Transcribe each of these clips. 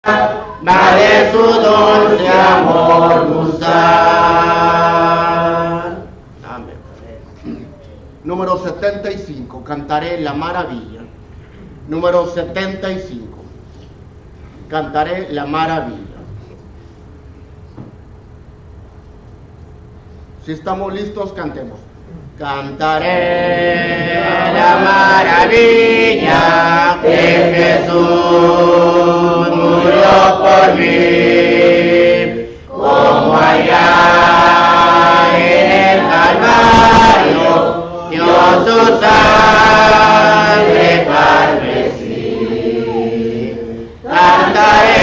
va de su dulce amor gustar. Amén. Número 75, cantaré la maravilla. Número 75, cantaré la maravilla. Si estamos listos, cantemos. Cantaré la maravilla que Jesús murió por mí, como allá en el Calvario dio su sangre carmesí. Cantaré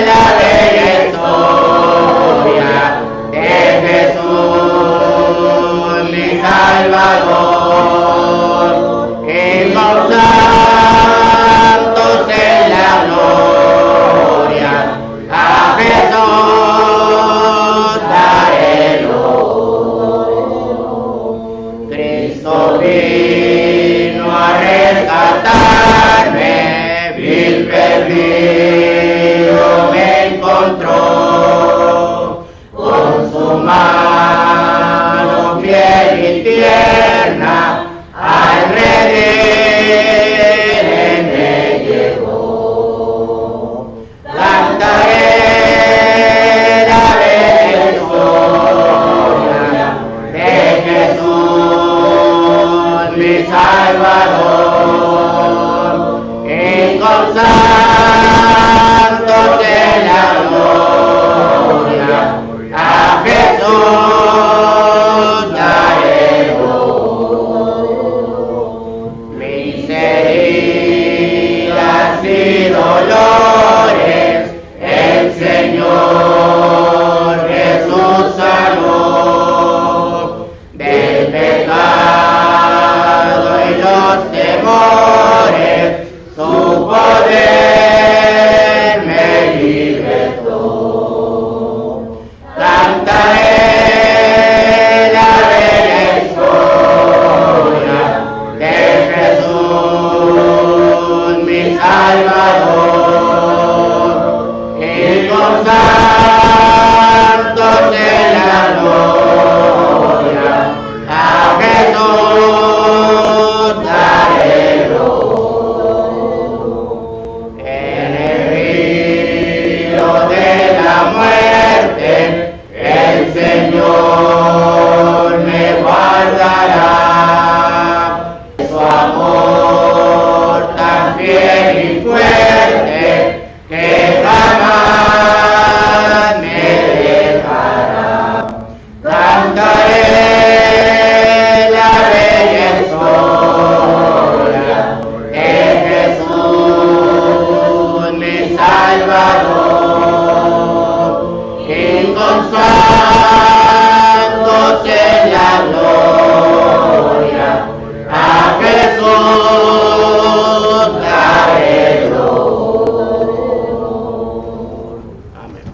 la bella historia de Jesús, mi Salvador, y con santos en la gloria a Jesús daré honor. Cristo vino a rescatarme, vil perdido me encontró, con su mano fiel y tierna al redimirme llegó. Cantaré la bella historia de Jesús, mi Salvador, y con santos en la gloria a Jesús daré honor. Mis heridas y dolores el Señor Jesús sanó, del pecado y los temores su poder me libertó. Cantaré la bella historia de Jesús, mi Salvador, y con santos en la gloria a Jesús daré honor. En el río de la muerte el Señor me guardará, su amor tan fiel y fuerte que jamás me dejará. Cantaré la bella historia de Jesús, mi Salvador, y con santos en la gloria a Jesús daré honor. Amén.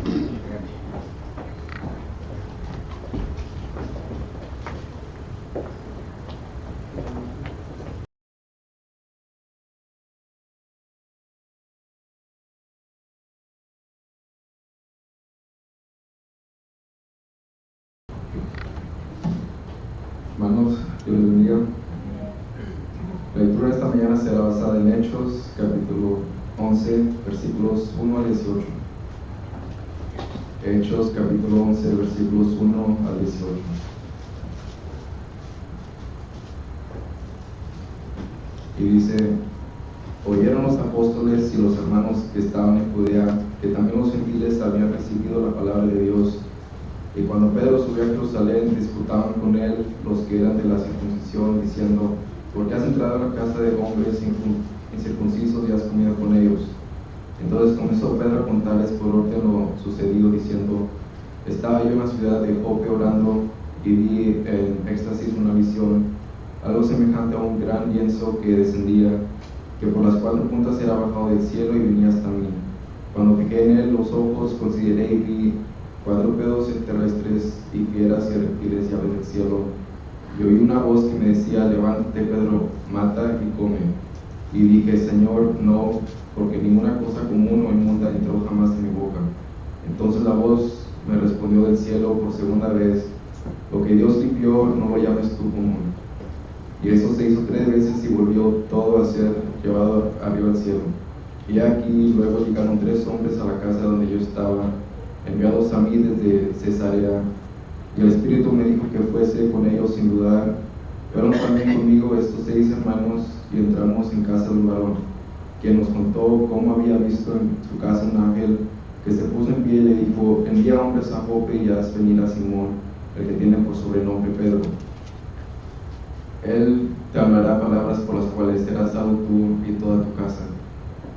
Hermanos, Dios les bendiga. La lectura de esta mañana será basada en Hechos, capítulo 11, versículos 1 al 18. Hechos, capítulo 11, versículos 1 al 18. Y dice: oyeron los apóstoles y los hermanos que estaban en Judea que también los gentiles habían recibido la palabra de Dios. Y cuando Pedro subió a Jerusalén, disputaban con él los que eran de la circuncisión, diciendo: ¿por qué has entrado a la casa de hombres incircuncisos y has comido con ellos? Entonces comenzó Pedro a contarles por orden lo sucedido, diciendo: estaba yo en la ciudad de Jope orando, y vi en éxtasis una visión, algo semejante a un gran lienzo que descendía, que por las 4 puntas era bajado del cielo y venía hasta mí. Cuando fijé en él los ojos, consideré y vi cuadrúpedos terrestres y fieras y reptiles y aves del cielo. Y oí una voz que me decía: levántate, Pedro, mata y come. Y dije: Señor, no, porque ninguna cosa común o inmunda entró jamás en mi boca. Entonces la voz me respondió del cielo por segunda vez: lo que Dios limpió, no lo llames tú común. Y eso se hizo 3 veces y volvió todo a ser llevado arriba al cielo. Y aquí luego llegaron 3 hombres a la casa donde yo estaba, enviados a mí desde Cesarea, y el Espíritu me dijo que fuese con ellos sin dudar. Fueron también conmigo estos 6 hermanos y entramos en casa de un varón, quien nos contó cómo había visto en su casa un ángel que se puso en pie y le dijo: envía hombres a Jope y haz venir a Simón, el que tiene por sobrenombre Pedro. Él te hablará palabras por las cuales serás salvo tú y toda tu casa.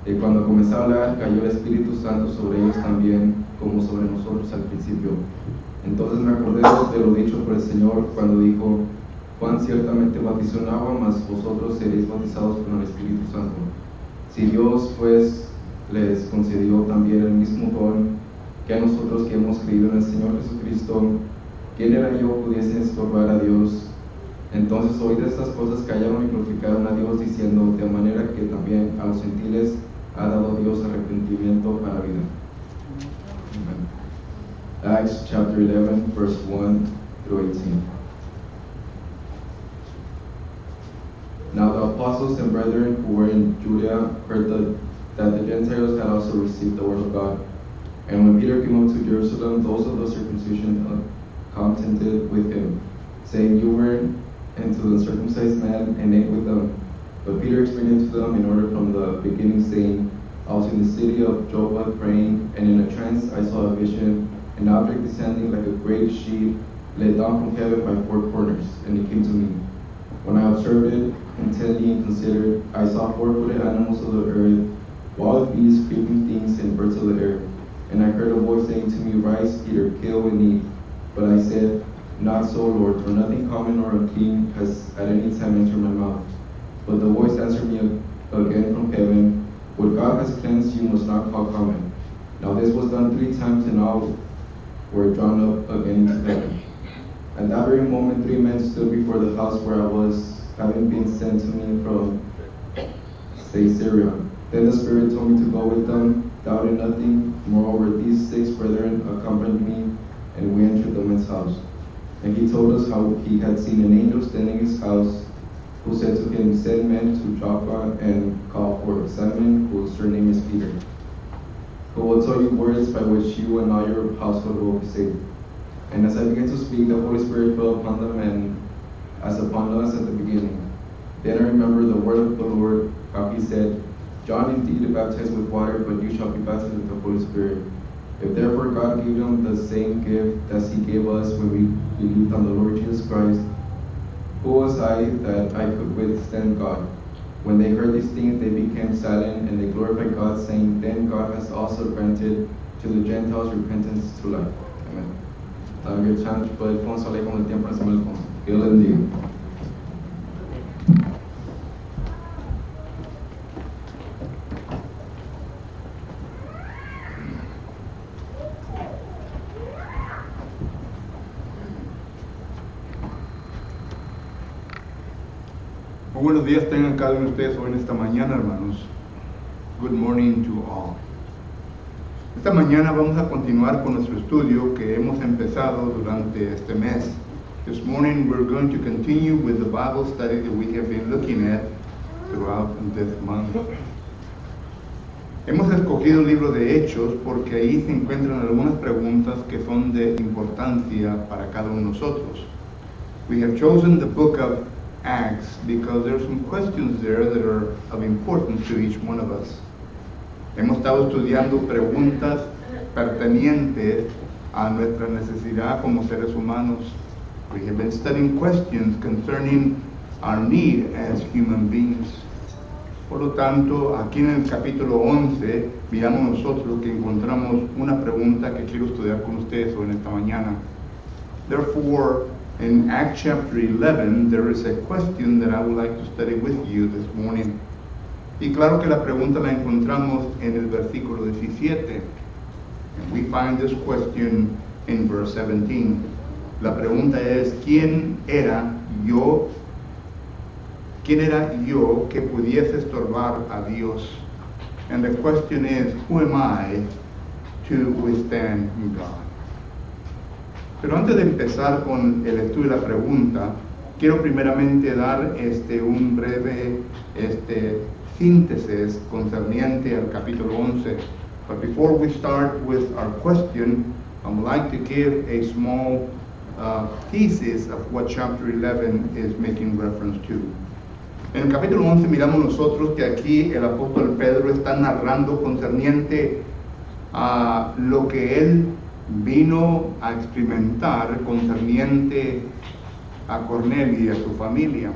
Y cuando comenzó a hablar, cayó el Espíritu Santo sobre ellos también, como sobre nosotros al principio. Entonces me acordé de lo dicho por el Señor cuando dijo: Juan ciertamente bautizó en agua, mas vosotros seréis bautizados con el Espíritu Santo. Si Dios pues les concedió también el mismo don que a nosotros que hemos creído en el Señor Jesucristo, ¿quién era yo pudiese estorbar a Dios? Entonces oíd estas cosas, callaron y glorificaron a Dios, diciendo: de manera que también a los gentiles ha dado Dios arrepentimiento para vida. Amen. Acts chapter 11, verse 1 through 18. Now the apostles and brethren who were in Judea heard that the Gentiles had also received the word of God. And when Peter came up to Jerusalem, those of the circumcision contended with him, saying, you were into the circumcised man and ate with them. But Peter explained to them in order from the beginning, saying, I was in the city of Joppa praying, and in a trance I saw a vision, an object descending like a great sheet, let down from heaven by 4 corners, and it came to me. When I observed it intently and considered, I saw 4-footed animals of the earth, wild beasts, creeping things, and birds of the air. And I heard a voice saying to me, Rise, Peter, kill and eat. But I said, Not so, Lord, for nothing common or unclean has at any time entered my mouth. But the voice answered me again from heaven, What God has cleansed you must not call common. Now this was done 3 times, and all were drawn up again into heaven. At that very moment 3 men stood before the house where I was, having been sent to me from Caesarea. Then the Spirit told me to go with them, doubting nothing. Moreover, these 6 brethren accompanied me, and we entered the men's house. And he told us how he had seen an angel standing in his house, who said to him, Send men to Joppa and call for Simon, whose surname is Peter, who will tell you words by which you and all your household will be saved. And as I began to speak, the Holy Spirit fell upon them, and as upon us at the beginning. Then I remember the word of the Lord, how he said, John indeed baptized with water, but you shall be baptized with the Holy Spirit. If therefore God gave them the same gift as he gave us when we believed on the Lord Jesus Christ, who was I that I could withstand God? When they heard these things, they became silent, and they glorified God, saying, Then God has also granted to the Gentiles repentance to life. Amen. También chance por Alfonso le con el tiempo en Alfonso. Que Dios le bendiga. Muy buenos días tengan cada uno de ustedes hoy en esta mañana, hermanos. Good morning to all. Esta mañana vamos a continuar con nuestro estudio que hemos empezado durante este mes. This morning we're going to continue with the Bible study that we have been looking at throughout this month. Hemos escogido el libro de Hechos porque ahí se encuentran algunas preguntas que son de importancia para cada uno de nosotros. We have chosen the book of Acts because there are some questions there that are of importance to each one of us. Hemos estado estudiando preguntas pertenecientes a nuestra necesidad como seres humanos. We have been studying questions concerning our need as human beings. Por lo tanto, aquí en el capítulo 11 miramos nosotros que encontramos una pregunta que quiero estudiar con ustedes hoy en esta mañana. Therefore, in Acts chapter 11, there is a question that I would like to study with you this morning. Y claro que la pregunta la encontramos en el versículo 17. And we find this question in verse 17. La pregunta es, ¿quién era yo que pudiese estorbar a Dios? And the question is, who am I to withstand God? Pero antes de empezar con el estudio de la pregunta, quiero primeramente dar un breve síntesis concerniente al capítulo 11. But before we start with our question, I would like to give a small thesis of what chapter 11 is making reference to. En el capítulo 11 miramos nosotros que aquí el apóstol Pedro está narrando concerniente a lo que él vino a experimentar concerniente a Cornelio y a su familia.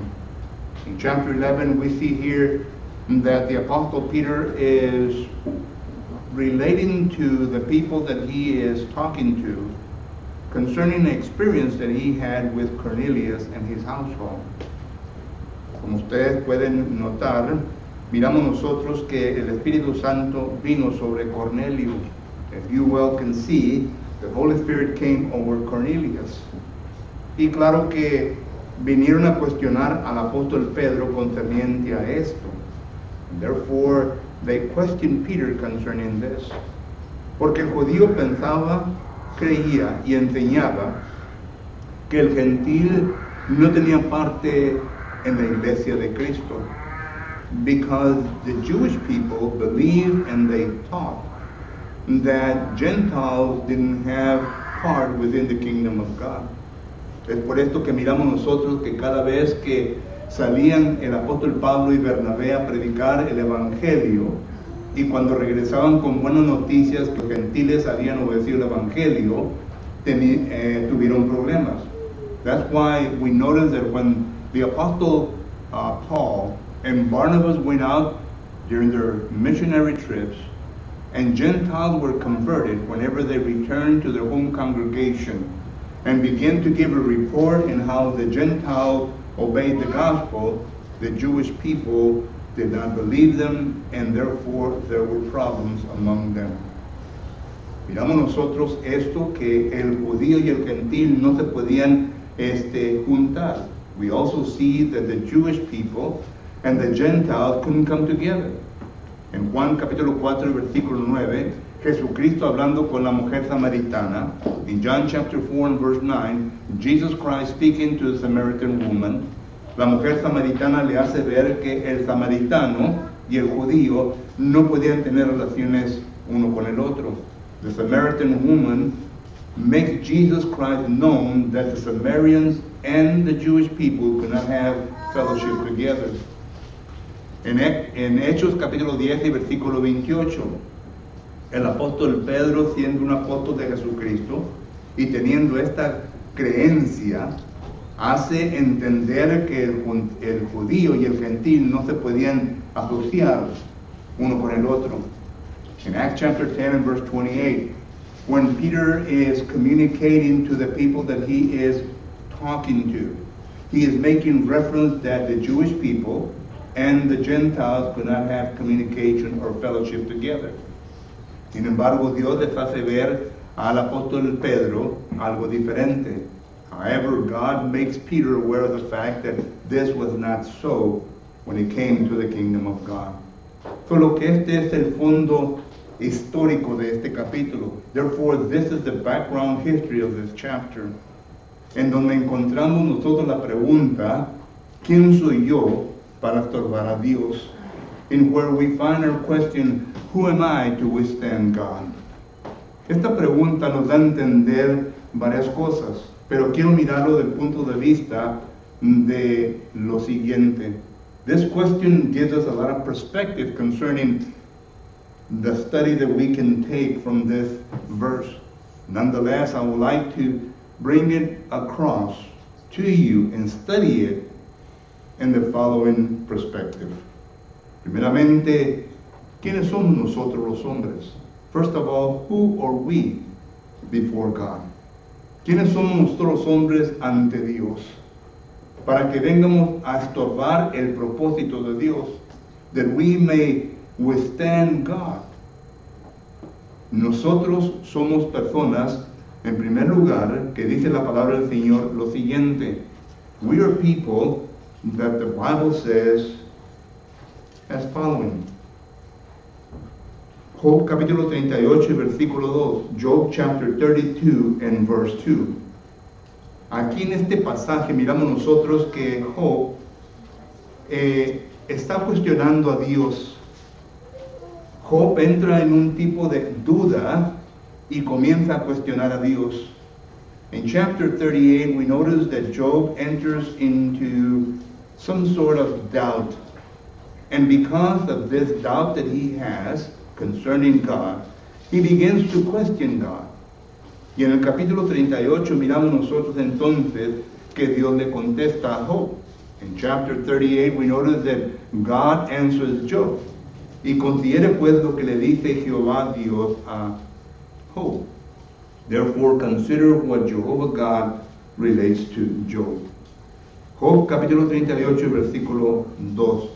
In chapter 11 we see here that the apostle Peter is relating to the people that he is talking to concerning the experience that he had with Cornelius and his household. Como ustedes pueden notar, miramos nosotros que el Espíritu Santo vino sobre Cornelio. As you well can see, the Holy Spirit came over Cornelius. Y claro que vinieron a cuestionar al apóstol Pedro concerniente a esto. And therefore, they questioned Peter concerning this. Porque el judío pensaba, creía y enseñaba que el gentil no tenía parte en la iglesia de Cristo. Because the Jewish people believed and they taught that Gentiles didn't have part within the kingdom of God. Es por esto que miramos nosotros que cada vez que salían el apóstol Pablo y Bernabé a predicar el evangelio, y cuando regresaban con buenas noticias que los gentiles habían obedecido el evangelio, tuvieron problemas. That's why we notice that when the apostle Paul and Barnabas went out during their missionary trips, and Gentiles were converted whenever they returned to their home congregation and began to give a report in how the Gentiles obeyed the gospel, the Jewish people did not believe them, and therefore there were problems among them. Miramos nosotros esto, que el judío y el gentil no se podían juntar. We also see that the Jewish people and the Gentiles couldn't come together. En Juan capítulo 4, versículo 9, Jesucristo hablando con la mujer samaritana. In John chapter 4 and verse 9, Jesus Christ speaking to the Samaritan woman. La mujer samaritana le hace ver que el samaritano y el judío no podían tener relaciones uno con el otro. The Samaritan woman makes Jesus Christ known that the Samaritans and the Jewish people could not have fellowship together. En Hechos capítulo 10 y versículo 28, el apóstol Pedro, siendo un apóstol de Jesucristo y teniendo esta creencia, hace entender que el judío y el gentil no se podían asociar uno con el otro. In Acts chapter 10 and verse 28, when Peter is communicating to the people that he is talking to, he is making reference that the Jewish people and the Gentiles could not have communication or fellowship together. Sin embargo, Dios les hace ver al apóstol Pedro algo diferente. However, God makes Peter aware of the fact that this was not so when it came to the kingdom of God. Solo que este es el fondo histórico de este capítulo. Therefore, this is the background history of this chapter. En donde encontramos nosotros la pregunta, ¿quién soy yo para estorbar a Dios? In where we find our question, who am I to withstand God? Esta pregunta nos da a entender varias cosas, pero quiero mirarlo desde el punto de vista de lo siguiente. This question gives us a lot of perspective concerning the study that we can take from this verse. Nonetheless, I would like to bring it across to you and study it in the following perspective. Primeramente, ¿quiénes somos nosotros los hombres? First of all, who are we before God? ¿Quiénes somos nosotros los hombres ante Dios? Para que vengamos a estorbar el propósito de Dios, that we may withstand God. Nosotros somos personas, en primer lugar, que dice la palabra del Señor lo siguiente. We are people that the Bible says as following. Job capítulo 38 y versículo 2. Job chapter 32 and verse 2. Aquí en este pasaje miramos nosotros que Job está cuestionando a Dios. Job entra en un tipo de duda y comienza a cuestionar a Dios. In chapter 38, we notice that Job enters into some sort of doubt. And because of this doubt that he has concerning God, he begins to question God. Y en el capítulo 38 miramos nosotros entonces que Dios le contesta a Job. In chapter 38 we notice that God answers Job. Y considere pues lo que le dice Jehová Dios a Job. Therefore consider what Jehovah God relates to Job. Job capítulo 38 versículo 2.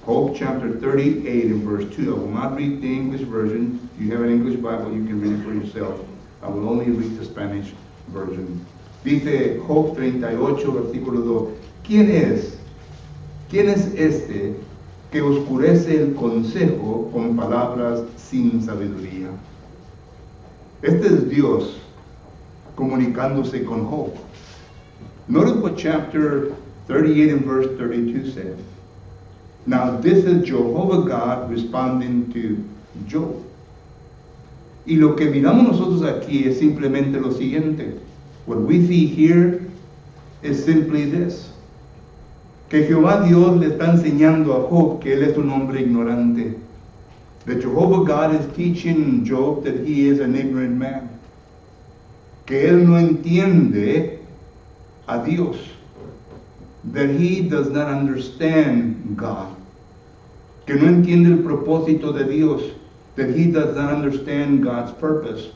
Job chapter 38 and verse 2. I will not read the English version. If you have an English Bible, you can read it for yourself. I will only read the Spanish version. Dice Job 38 versículo 2. ¿Quién es este que oscurece el consejo con palabras sin sabiduría? Este es Dios comunicándose con Job. Notice what chapter 38 and verse 32 says. Now this is Jehovah God responding to Job. Y lo que miramos nosotros aquí es simplemente lo siguiente. What we see here is simply this. Que Jehová Dios le está enseñando a Job que él es un hombre ignorante. That Jehovah God is teaching Job that he is an ignorant man. Que él no entiende a Dios. That he does not understand God. Que no entiende el propósito de Dios. That he does not understand God's purpose.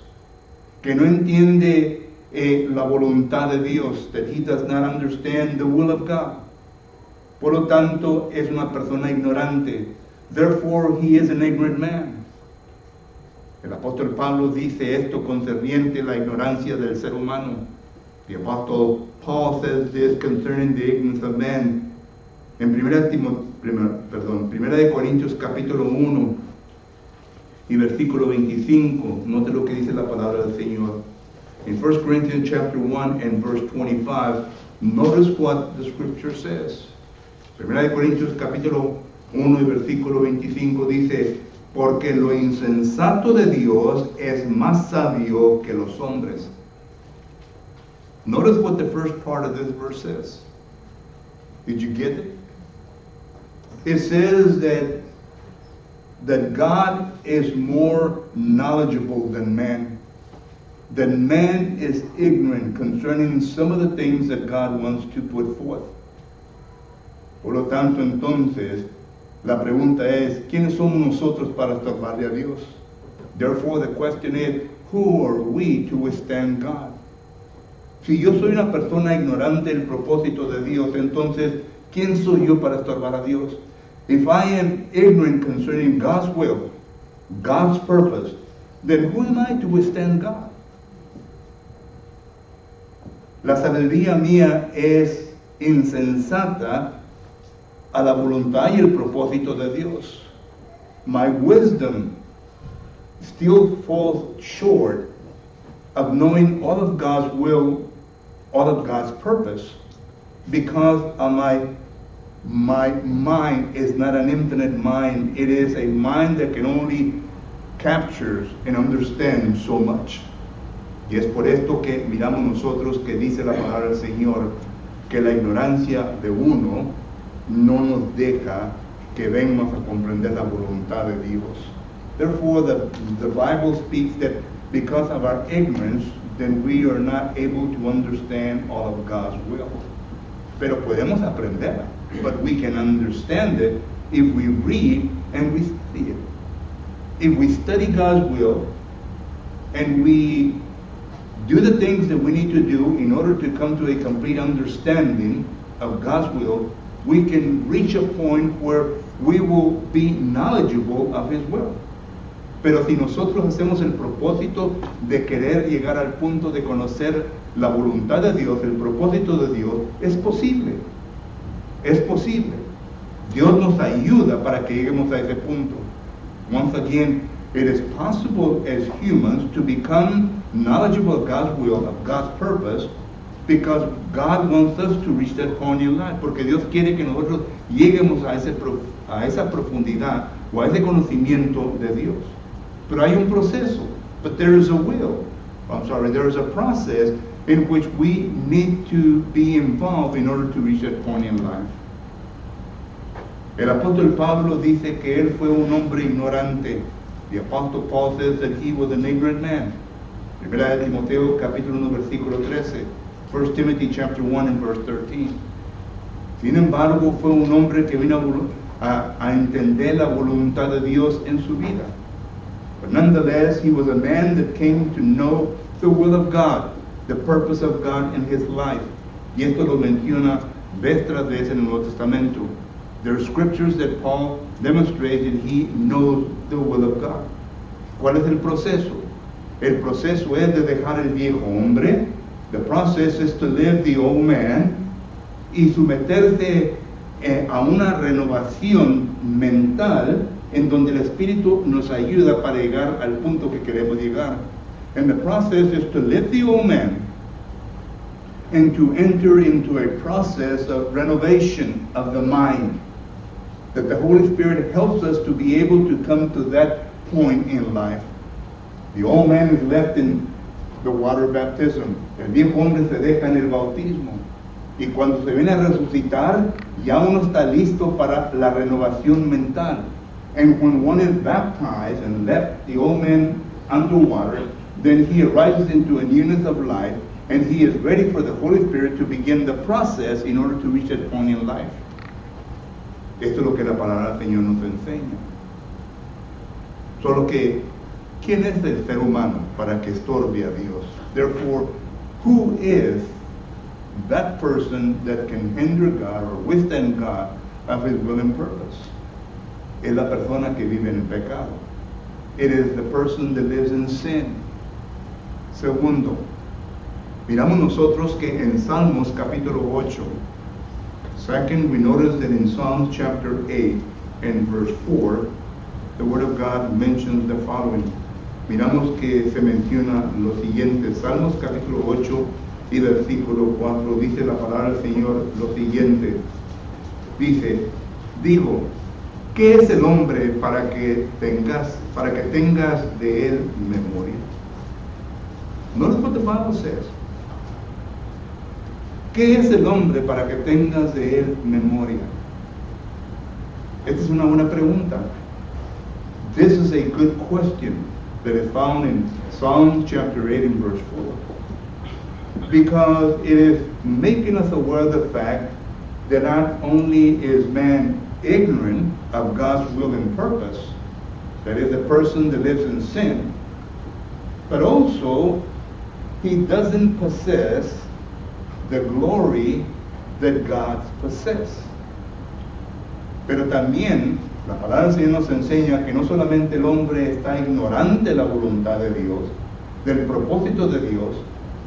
Que no entiende la voluntad de Dios. That he does not understand the will of God. Por lo tanto, es una persona ignorante. Therefore, he is an ignorant man. El apóstol Pablo dice esto concerniente la ignorancia del ser humano. The apostle Paul says this concerning the ignorance of man. En 1 de Corintios capítulo 1 y versículo 25, note lo que dice la palabra del Señor. In 1 Corinthians chapter 1 and verse 25, notice what the scripture says. 1 de Corintios capítulo 1 y versículo 25 dice, porque lo insensato de Dios es más sabio que los hombres. Notice what the first part of this verse says. Did you get it? It says that God is more knowledgeable than man. That man is ignorant concerning some of the things that God wants to put forth. Por lo tanto, entonces, la pregunta es, ¿quiénes somos nosotros para estorbarle a Dios? Therefore, the question is, who are we to withstand God? Si yo soy una persona ignorante del propósito de Dios, entonces, ¿quién soy yo para estorbar a Dios? If I am ignorant concerning God's will, God's purpose, then who am I to withstand God? La sabiduría mía es insensata a la voluntad y el propósito de Dios. My wisdom still falls short of knowing all of God's will, all of God's purpose, because my mind is not an infinite mind. It is a mind that can only captures and understand so much. Y es por esto que miramos nosotros que dice la palabra del Señor que la ignorancia de uno no nos deja que vengamos a comprender la voluntad de Dios. Therefore, the Bible speaks that because of our ignorance, then we are not able to understand all of God's will. Pero podemos aprenderla, but we can understand it if we read and we study it. If we study God's will and we do the things that we need to do in order to come to a complete understanding of God's will, we can reach a point where we will be knowledgeable of His will. Pero si nosotros hacemos el propósito de querer llegar al punto de conocer la voluntad de Dios, el propósito de Dios, es posible. Es posible. Dios nos ayuda para que lleguemos a ese punto. Once again, It is possible as humans to become knowledgeable of God's will, of God's purpose, because God wants us to reach that point in life. Porque Dios quiere que nosotros lleguemos a esa profundidad o a ese conocimiento de Dios. Pero hay un proceso. But there is a there is a process in which we need to be involved in order to reach that point in life. El apóstol Pablo dice que él fue un hombre ignorante. The apostle Paul says that he was an ignorant man. Primera de Timoteo capítulo 1 versículo 13. 1 Timothy chapter 1 and verse 13. Sin embargo, fue un hombre que vino a entender la voluntad de Dios en su vida. But nonetheless, he was a man that came to know the will of God, the purpose of God in his life. Y esto lo menciona vez tras vez en el Nuevo Testamento. There are scriptures that Paul demonstrated he knows the will of God. ¿Cuál es el proceso? El proceso es de dejar el viejo hombre. The process is to live the old man y someterse a una renovación mental en donde el Espíritu nos ayuda para llegar al punto que queremos llegar. And the process is to live the old man and to enter into a process of renovation of the mind. That the Holy Spirit helps us to be able to come to that point in life. The old man is left in the water baptism. El viejo hombre se deja en el bautismo. Y cuando se viene a resucitar, ya uno está listo para la renovación mental. And when one is baptized and left the old man underwater, then he arises into a newness of life, and he is ready for the Holy Spirit to begin the process in order to reach that point in life. Esto es lo que la palabra del Señor nos enseña. Solo que, ¿quién es el ser humano para que estorbe a Dios? Therefore, who is that person that can hinder God or withstand God of His will and purpose? Es la persona que vive en el pecado. It is the person that lives in sin. Segundo, miramos nosotros que en Salmos capítulo 8, second, we notice that in Psalms chapter 8 and verse 4, the Word of God mentions the following. Miramos que se menciona lo siguiente. Salmos capítulo 8 y versículo 4 dice la palabra del Señor lo siguiente. Dice, digo, ¿qué es el hombre para que tengas de él memoria? Notice what the Bible says. ¿Qué es el hombre para que tengas de él memoria? Esta es una buena pregunta. This is a good question that is found in Psalm chapter 8 and verse 4. Because it is making us aware of the fact that not only is man ignorant of God's will and purpose, that is, the person that lives in sin, but also he doesn't possess the glory that God possesses. Pero también la palabra del Señor nos enseña que no solamente el hombre está ignorante de la voluntad de Dios, del propósito de Dios,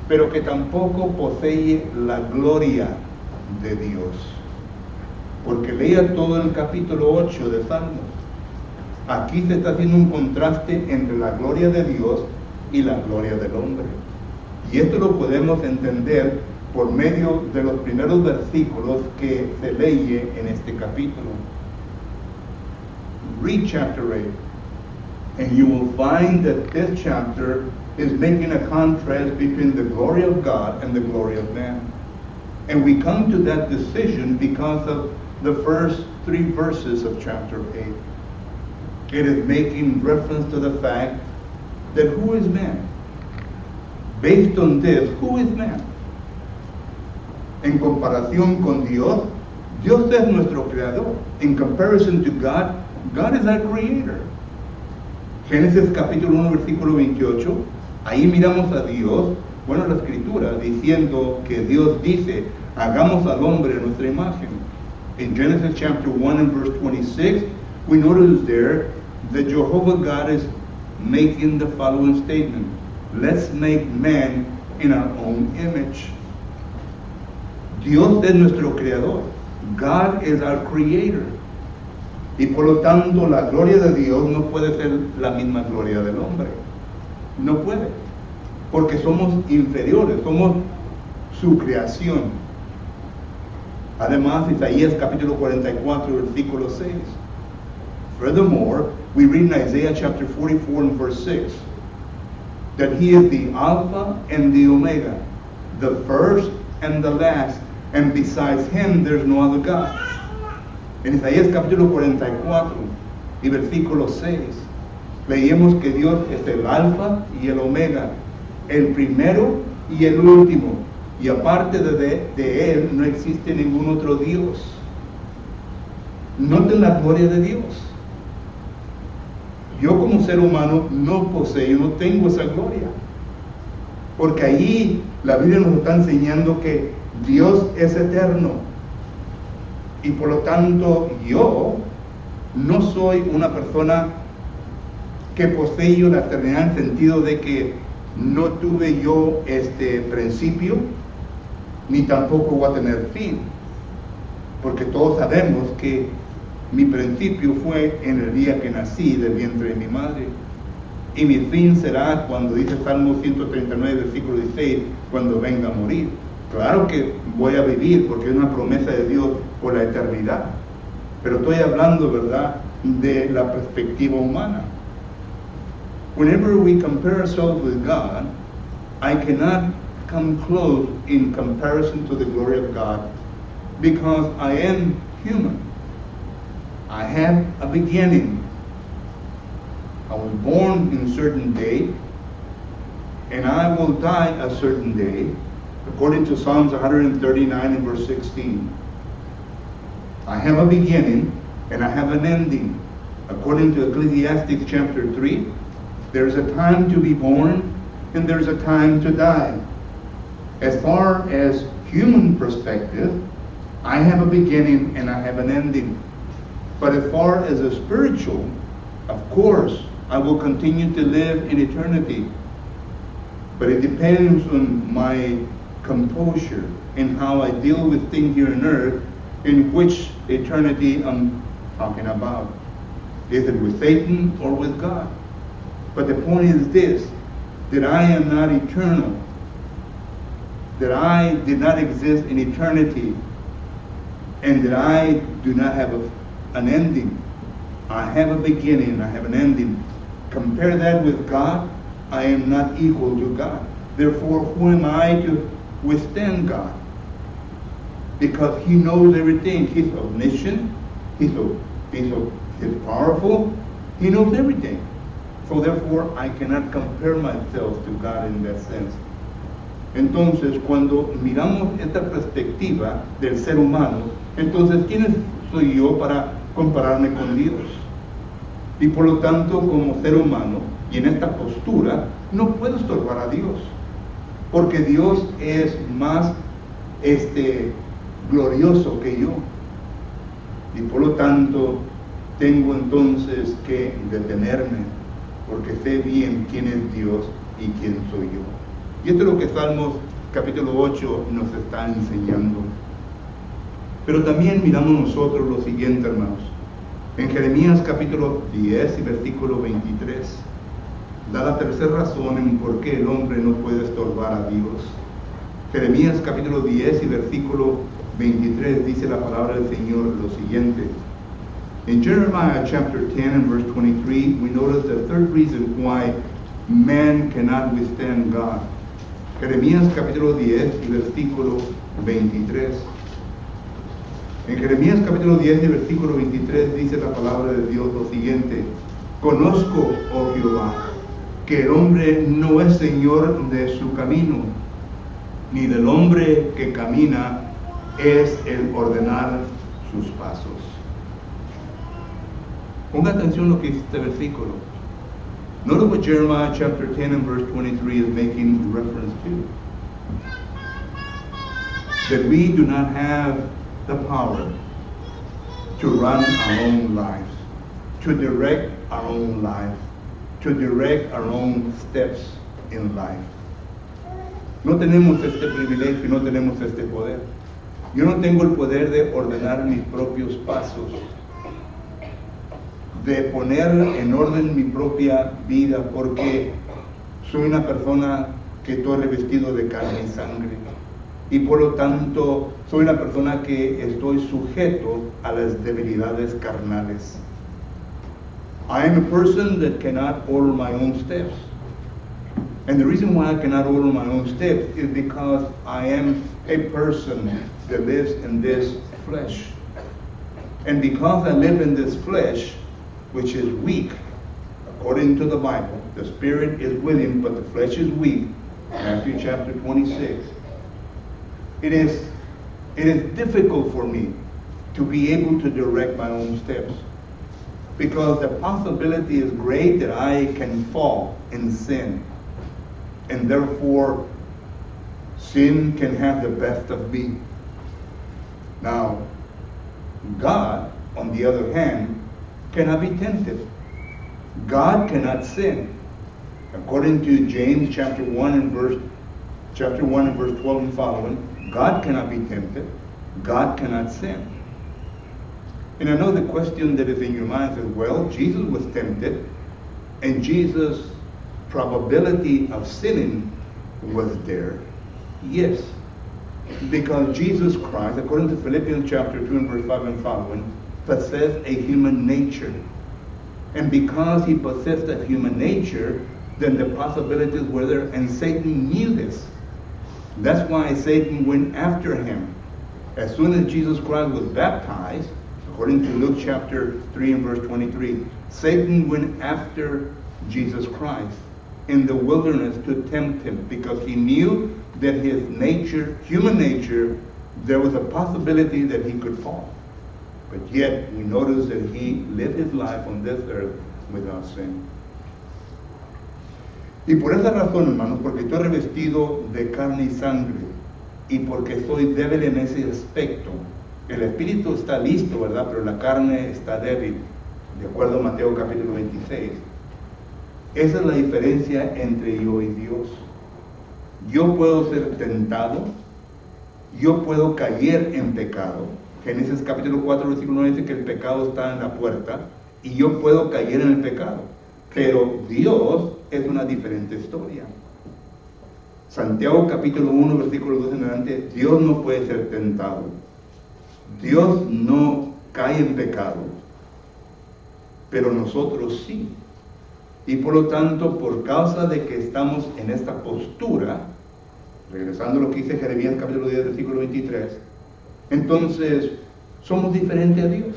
pero que tampoco posee la gloria de Dios. Porque leía todo el capítulo 8 de Salmos. Aquí se está haciendo un contraste entre la gloria de Dios y la gloria del hombre. Y esto lo podemos entender por medio de los primeros versículos que se lee en este capítulo. Read chapter 8, and you will find that this chapter is making a contrast between the glory of God and the glory of man. And we come to that decision because of the first 3 verses of chapter 8. It is making reference to the fact that who is man? Based on this, who is man? En comparación con Dios, Dios es nuestro creador. In comparison to God, God is our creator. Génesis capítulo 1 versículo 28, ahí miramos a Dios, bueno, la escritura, diciendo que Dios dice, hagamos al hombre a nuestra imagen. In Genesis chapter 1 and verse 26, we notice there that Jehovah God is making the following statement. Let's make man in our own image. Dios es nuestro creador. God is our creator. Y por lo tanto, la gloria de Dios no puede ser la misma gloria del hombre. No puede. Porque somos inferiores, somos su creación. Además, Isaías capítulo 44, versículo 6. Furthermore, we read in Isaiah chapter 44 and verse 6 that he is the Alpha and the Omega, the first and the last, and besides him there's no other God. En Isaías capítulo 44 y versículo 6 leímos que Dios es el Alfa y el Omega, el primero y el último, y aparte de Él no existe ningún otro Dios. Noten la gloria de Dios. Yo como ser humano no poseo, no tengo esa gloria. Porque ahí la Biblia nos está enseñando que Dios es eterno. Y por lo tanto yo no soy una persona que poseo la eternidad en el sentido de que no tuve yo este principio, ni tampoco voy a tener fin. Porque todos sabemos que mi principio fue en el día que nací del vientre de mi madre. Y mi fin será cuando dice Salmo 139, versículo 16, cuando venga a morir. Claro que voy a vivir porque es una promesa de Dios por la eternidad. Pero estoy hablando, ¿verdad?, de la perspectiva humana. Whenever we compare ourselves with God, I cannot come close in comparison to the glory of God because I am human. I have a beginning. I was born in a certain day, and I will die a certain day, according to Psalms 139 and verse 16. I have a beginning, and I have an ending. According to Ecclesiastes chapter 3, there's a time to be born, and there's a time to die. As far as human perspective, I have a beginning and I have an ending. But as far as a spiritual, of course, I will continue to live in eternity. But it depends on my composure and how I deal with things here on earth, in which eternity I'm talking about. Is it with Satan or with God? But the point is this, that I am not eternal, that I did not exist in eternity, and that I do not have an ending. I have a beginning, I have an ending. Compare that with God, I am not equal to God. Therefore, who am I to withstand God? Because He knows everything. He's omniscient, He's powerful, He knows everything. So therefore, I cannot compare myself to God in that sense. Entonces, cuando miramos esta perspectiva del ser humano, entonces, ¿quién soy yo para compararme con Dios? Y por lo tanto, como ser humano, y en esta postura, no puedo estorbar a Dios, porque Dios es más glorioso que yo. Y por lo tanto, tengo entonces que detenerme, porque sé bien quién es Dios y quién soy yo. Y esto es lo que Salmos capítulo 8 nos está enseñando. Pero también miramos nosotros lo siguiente, hermanos. En Jeremías capítulo 10 y versículo 23, da la tercera razón en por qué el hombre no puede estorbar a Dios. Jeremías capítulo 10 y versículo 23 dice la palabra del Señor lo siguiente. In Jeremiah chapter 10 and verse 23, we notice the third reason why man cannot withstand God. Jeremías capítulo 10 y versículo 23. En Jeremías capítulo 10 y versículo 23 dice la palabra de Dios lo siguiente. Conozco, oh Jehová, que el hombre no es señor de su camino, ni del hombre que camina es el ordenar sus pasos. Ponga atención a lo que dice este versículo. Notice what Jeremiah chapter 10 and verse 23 is making reference to. That we do not have the power to run our own lives, to direct our own life, to direct our own steps in life. No tenemos este privilegio, no tenemos este poder. Yo no tengo el poder de ordenar mis propios pasos. de poner en orden mi propia vida, porque soy una persona que estoy revestido de carne y sangre, y por lo tanto soy una persona que estoy sujeto a las debilidades carnales. I am a person that cannot order my own steps. And the reason why I cannot order my own steps is because I am a person that lives in this flesh. And because I live in this flesh, which is weak, according to the Bible, the spirit is willing, but the flesh is weak, Matthew chapter 26, it is difficult for me to be able to direct my own steps, because the possibility is great that I can fall in sin, and therefore sin can have the best of me. Now, God, on the other hand, cannot be tempted. God cannot sin. According to James chapter 1 and verse 12 and following, God cannot be tempted. God cannot sin. And I know the question that is in your mind is, well, Jesus was tempted, and Jesus' probability of sinning was there. Yes, because Jesus Christ, according to Philippians chapter 2 and verse 5 and following, possessed a human nature. And because he possessed a human nature, then the possibilities were there, and Satan knew this. That's why Satan went after him. As soon as Jesus Christ was baptized, according to Luke chapter 3 and verse 23, Satan went after Jesus Christ in the wilderness to tempt him, because he knew that his nature, human nature, there was a possibility that he could fall. But yet, we notice that he lived his life on this earth without sin. Y por esa razón, hermanos, porque estoy revestido de carne y sangre, y porque soy débil en ese aspecto, el espíritu está listo, ¿verdad? Pero la carne está débil, de acuerdo a Mateo capítulo 26. Esa es la diferencia entre yo y Dios. Yo puedo ser tentado, yo puedo caer en pecado. Génesis capítulo 4, versículo 9 dice que el pecado está en la puerta, y yo puedo caer en el pecado. Pero Dios es una diferente historia. Santiago capítulo 1, versículo 2 en adelante, Dios no puede ser tentado. Dios no cae en pecado, pero nosotros sí. Y por lo tanto, por causa de que estamos en esta postura, regresando a lo que dice Jeremías capítulo 10, versículo 23, entonces somos diferentes a Dios.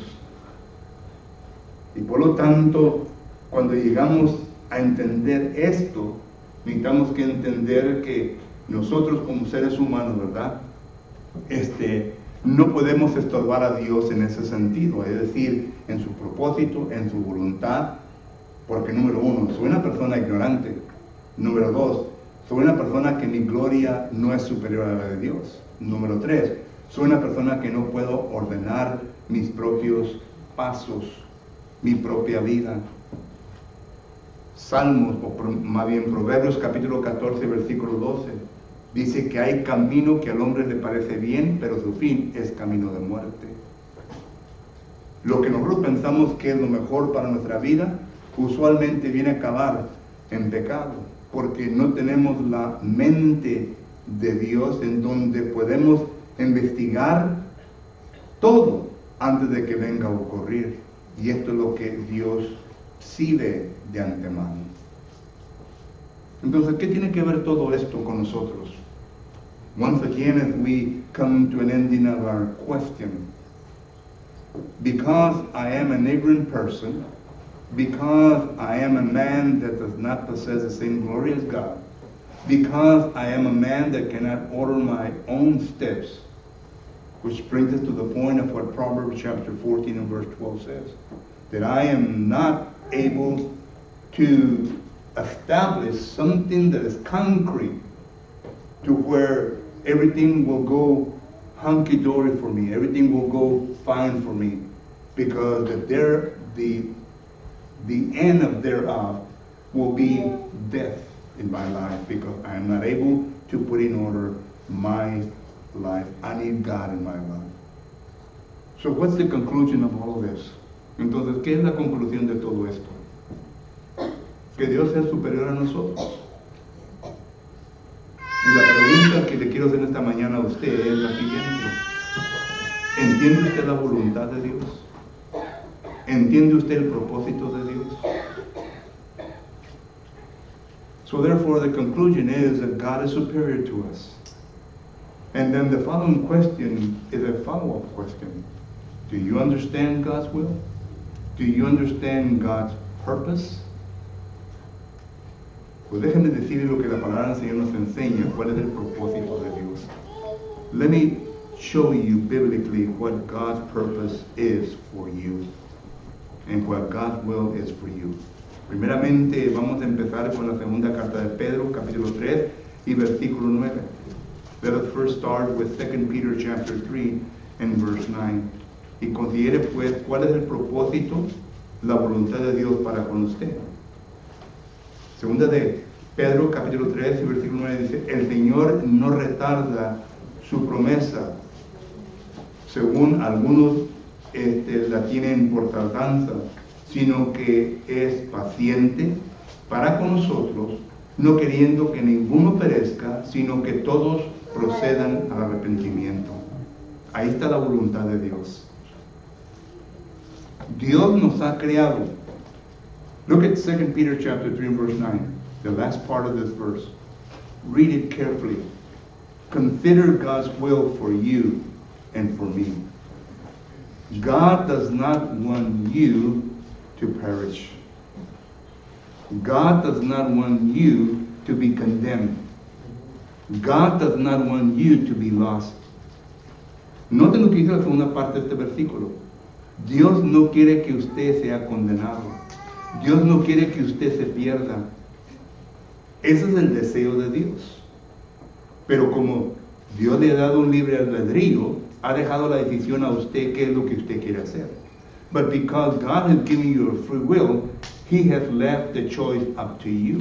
Y por lo tanto, cuando llegamos a entender esto, necesitamos que entender que nosotros como seres humanos, ¿verdad? No podemos estorbar a Dios en ese sentido, es decir, en su propósito, en su voluntad, porque número uno, soy una persona ignorante. Número dos, soy una persona que mi gloria no es superior a la de Dios. Número tres, soy una persona que no puedo ordenar mis propios pasos, mi propia vida. Salmos, o más bien Proverbios capítulo 14, versículo 12, dice que hay camino que al hombre le parece bien, pero su fin es camino de muerte. Lo que nosotros pensamos que es lo mejor para nuestra vida, usualmente viene a acabar en pecado, porque no tenemos la mente de Dios en donde podemos investigar todo antes de que venga a ocurrir. Y esto es lo que Dios sí ve de antemano. Entonces, ¿qué tiene que ver todo esto con nosotros? Once again, as we come to an ending of our question, because I am an ignorant person, because I am a man that does not possess the same glory as God, because I am a man that cannot order my own steps, which brings us to the point of what Proverbs chapter 14 and verse 12 says, that I am not able to establish something that is concrete to where everything will go hunky-dory for me, everything will go fine for me, because the end of thereof will be death in my life, because I am not able to put in order my life. I need God in my life. So what's the conclusion of all of this? Entonces, ¿qué es la conclusión de todo esto? Que Dios es superior a nosotros. Y la pregunta que le quiero hacer esta mañana a usted es la siguiente. ¿Entiende usted la voluntad de Dios? ¿Entiende usted el propósito de Dios? So therefore the conclusion is that God is superior to us. And then the following question is a follow-up question. Do you understand God's will? Do you understand God's purpose? Pues déjenme decirles lo que la palabra del Señor nos enseña, cuál es el propósito de Dios. Let me show you biblically what God's purpose is for you and what God's will is for you. Primeramente vamos a empezar con la segunda carta de Pedro, capítulo 3 y versículo 9. Let us first start with 2 Peter chapter 3 and verse 9. Y considere pues cuál es el propósito, la voluntad de Dios para con usted. Segunda de Pedro, capítulo 3 y versículo 9 dice, el Señor no retarda su promesa, según algunos la tienen por tardanza, sino que es paciente para con nosotros, no queriendo que ninguno perezca, sino que todos procedan al arrepentimiento. Ahí está la voluntad de Dios. Dios nos ha creado. Look at 2 Peter chapter 3 and verse 9, the last part of this verse. Read it carefully. Consider God's will for you and for me. God does not want you to perish. God does not want you to be condemned. God does not want you to be lost. Noten lo que dice la segunda parte de este versículo. Dios no quiere que usted sea condenado. Dios no quiere que usted se pierda. Ese es el deseo de Dios. Pero como Dios le ha dado un libre albedrío, ha dejado la decisión a usted qué es lo que usted quiere hacer. But because God has given you a free will, He has left the choice up to you.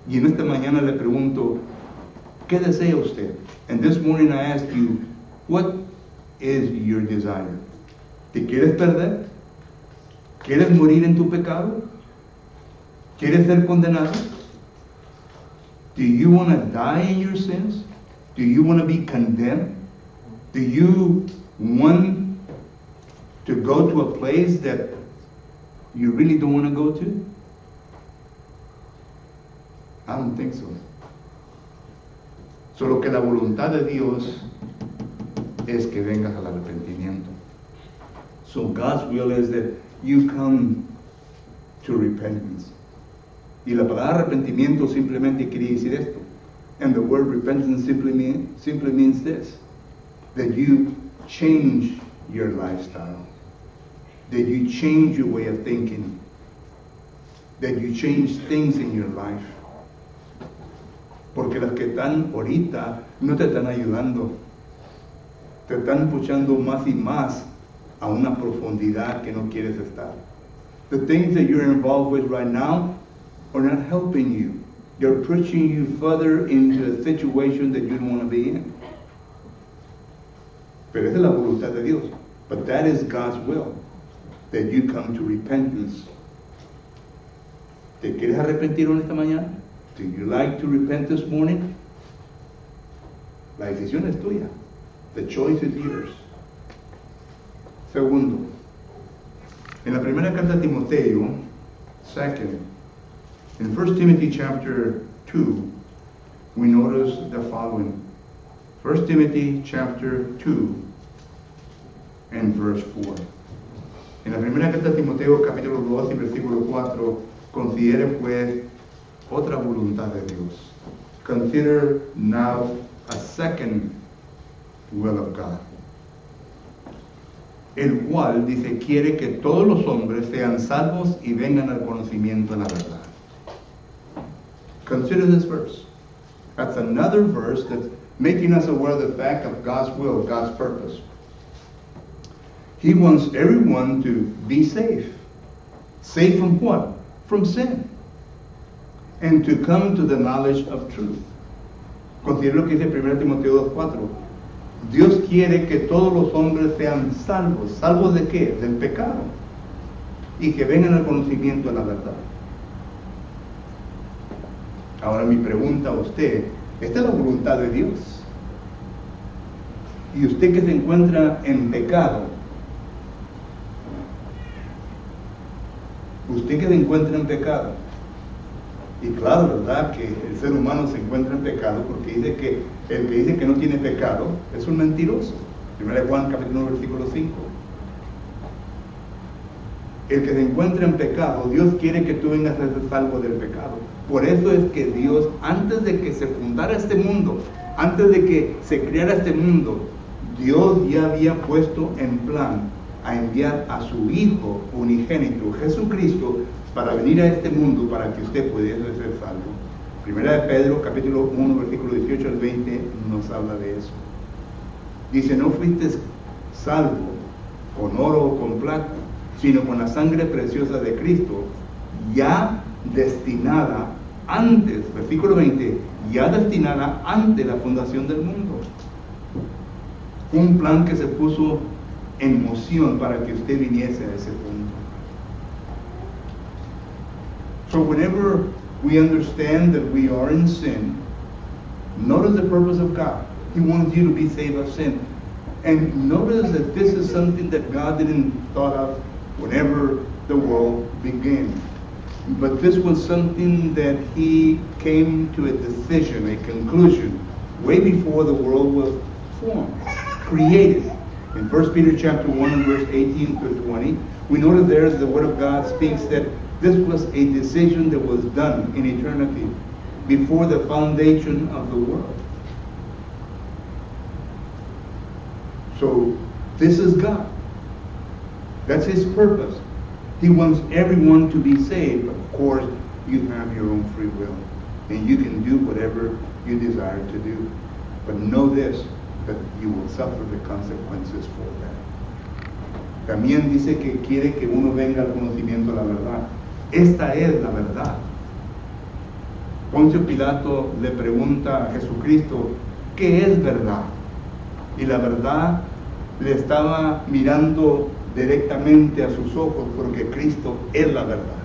Y en esta mañana le pregunto, ¿qué desea usted? And this morning I ask you, what is your desire? ¿Te quieres perder? ¿Quieres morir en tu pecado? ¿Quieres ser condenado? Do you want to die in your sins? Do you want to be condemned? Do you want to go to a place that you really don't want to go to? I don't think so. Solo que la voluntad de Dios es que vengas al arrepentimiento. So God's will is that you come to repentance. Y la palabra arrepentimiento simplemente quiere decir esto. And the word repentance simply means this. That you change your lifestyle. That you change your way of thinking. That you change things in your life. Porque las que están ahorita no te están ayudando. Te están puchando más y más a una profundidad que no quieres estar. The things that you're involved with right now are not helping you. They're pushing you further into a situation that you don't want to be in. Pero esa es la voluntad de Dios. But that is God's will. That you come to repentance. ¿Te quieres arrepentir en esta mañana? Do you like to repent this morning? La decisión es tuya. The choice is yours. Segundo, en la primera carta de Timoteo, second, in 1 Timothy chapter 2, we notice the following. 1 Timothy chapter 2 and verse 4. En la primera carta de Timoteo, capítulo 2 y versículo 4, considere pues otra voluntad de Dios. Consider now a second will of God. El cual, dice, quiere que todos los hombres sean salvos y vengan al conocimiento de la verdad. Consider this verse. That's another verse that's making us aware of the fact of God's will, God's purpose. He wants everyone to be safe. Safe from what? From sin. And to come to the knowledge of truth. Considera lo que dice 1 Timoteo 2:4. Dios quiere que todos los hombres sean salvos. ¿Salvos de qué? Del pecado. Y que vengan al conocimiento de la verdad. Ahora mi pregunta a usted, ¿esta es la voluntad de Dios? Y usted que se encuentra en pecado, y claro, ¿verdad? Que el ser humano se encuentra en pecado porque dice que el que dice que no tiene pecado es un mentiroso. 1 Juan capítulo 1 versículo 5. El que se encuentra en pecado, Dios quiere que tú vengas a ser salvo del pecado. Por eso es que Dios, antes de que se fundara este mundo, antes de que se creara este mundo, Dios ya había puesto en plan a enviar a su Hijo unigénito, Jesucristo, para venir a este mundo para que usted pudiera ser salvo. Primera de Pedro, capítulo 1, versículo 18 al 20, nos habla de eso. Dice, no fuiste salvo con oro o con plata, sino con la sangre preciosa de Cristo, ya destinada antes, versículo 20, ya destinada antes de la fundación del mundo. Un plan que se puso en moción para que usted viniese a ese punto. So whenever we understand that we are in sin, notice the purpose of God. He wants you to be saved of sin. And notice that this is something that God didn't thought of whenever the world began. But this was something that He came to a decision, a conclusion, way before the world was formed, created. In 1 Peter chapter 1 and verse 18 through 20, we know that there the Word of God speaks that this was a decision that was done in eternity before the foundation of the world. So this is God. That's His purpose. He wants everyone to be saved. Of course, you have your own free will, and you can do whatever you desire to do. But know this, that you will suffer the consequences for that. También dice que quiere que uno venga al conocimiento de la verdad. Esta es la verdad. Poncio Pilato le pregunta a Jesucristo, ¿qué es verdad? Y la verdad le estaba mirando directamente a sus ojos porque Cristo es la verdad.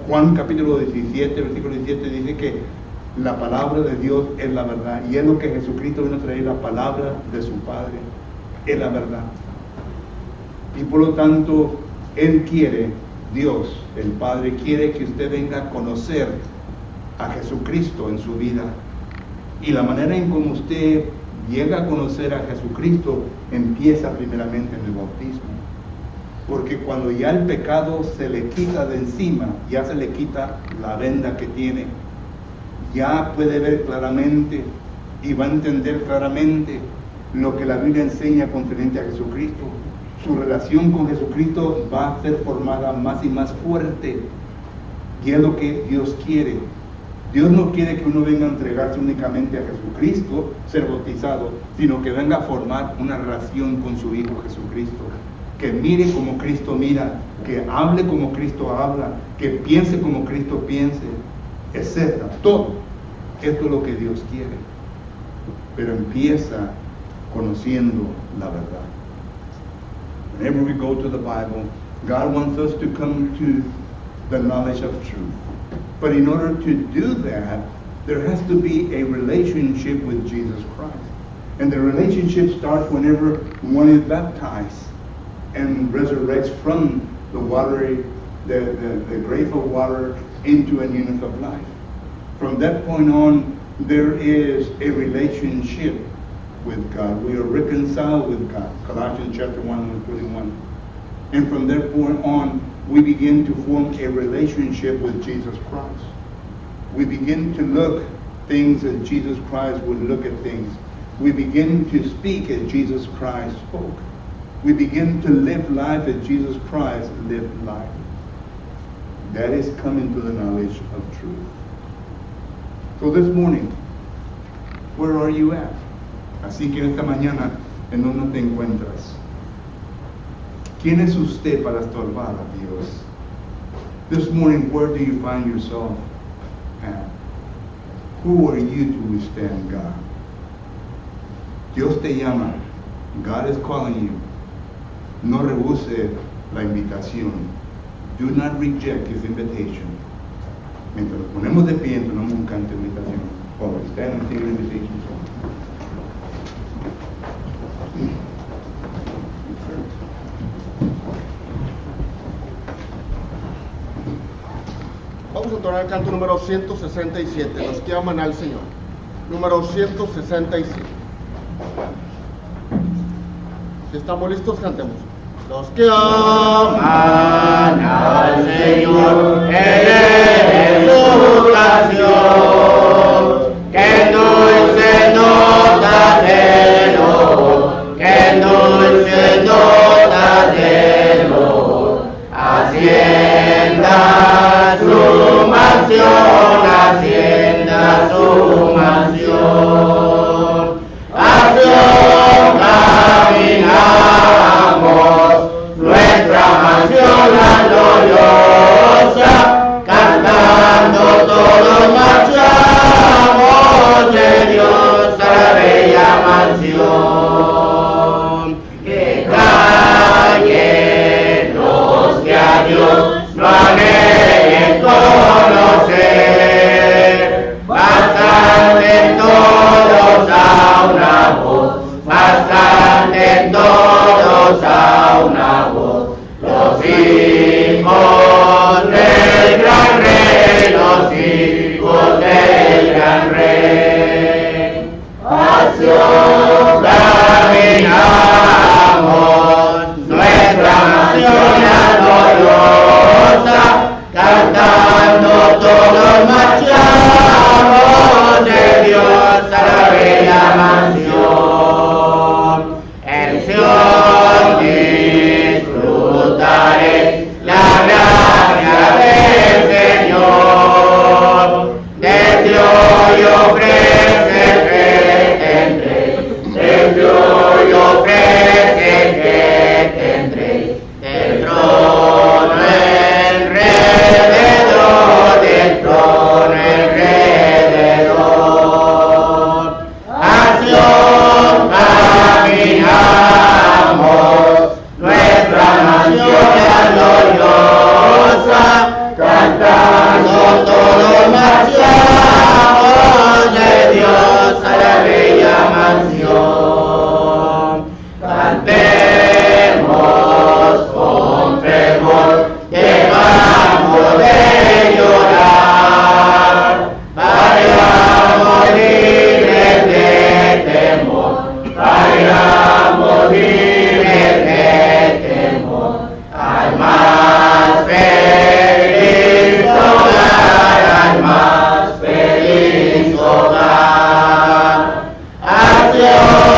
Juan capítulo 17, versículo 17 dice que la palabra de Dios es la verdad y es lo que Jesucristo vino a traer, la palabra de su Padre es la verdad. Y por lo tanto, Él quiere, Dios, el Padre, quiere que usted venga a conocer a Jesucristo en su vida. Y la manera en cómo usted llega a conocer a Jesucristo empieza primeramente en el bautismo. Porque cuando ya el pecado se le quita de encima, ya se le quita la venda que tiene, ya puede ver claramente y va a entender claramente lo que la Biblia enseña concerniente a Jesucristo. Su relación con Jesucristo va a ser formada más y más fuerte. Y es lo que Dios quiere. Dios no quiere que uno venga a entregarse únicamente a Jesucristo, ser bautizado, sino que venga a formar una relación con su Hijo Jesucristo. Que mire como Cristo mira, que hable como Cristo habla, que piense como Cristo piense, etc. Todo. Esto es lo que Dios quiere. Pero empieza conociendo la verdad. Whenever we go to the Bible, God wants us to come to the knowledge of truth. But in order to do that, there has to be a relationship with Jesus Christ. And the relationship starts whenever one is baptized and resurrects from the watery, the grave of water into a newness of life. From that point on, there is a relationship with God. We are reconciled with God. Colossians chapter 1 and 21. And from that point on, we begin to form a relationship with Jesus Christ. We begin to look things as Jesus Christ would look at things. We begin to speak as Jesus Christ spoke. We begin to live life as Jesus Christ lived life. That is coming to the knowledge of truth. So this morning, where are you at? Así que esta mañana, ¿en dónde te encuentras? ¿Quién es usted para estorbar a Dios? This morning, where do you find yourself at? Who are you to withstand God? Dios te llama. God is calling you. No rehúse la invitación. Do not reject his invitation. Mientras nos ponemos de pie, entonamos un canto de invitación. While we stand and sing an invitation song. Vamos a entonar el canto número 167, los que aman al Señor. Número 167. Si estamos listos, cantemos. Los que aman al Señor, Él es su canción. Que dulce nota de lo, que dulce nota de lo, hacienda su mansión, hacienda su mansión. Acción caminamos, nuestra mansión la gloriosa, cantando todos marchamos de Dios a la bella mansión. Que callen los que a Dios no anhelen conocer, bastantes todos a una voz, bastantes todos a una voz, los hijos del gran rey, los hijos del gran rey. Acción caminamos, nuestra nación la gloriosa, cantando todos marchamos de Dios a la bella mansión. En Sion disfrutaré la gracia del Señor, desde hoy ofrece que tendré, desde hoy ofrece que tendré, del trono alrededor, del trono alrededor. Acción caminamos, nuestra nación la gloriosa, cantando todos marchamos de Dios a la bella mansión. Cantemos con fervor, dejamos de llorar, vayamos libres de temor, vayamos libres de temor, al más feliz hogar, al más feliz hogar. Acción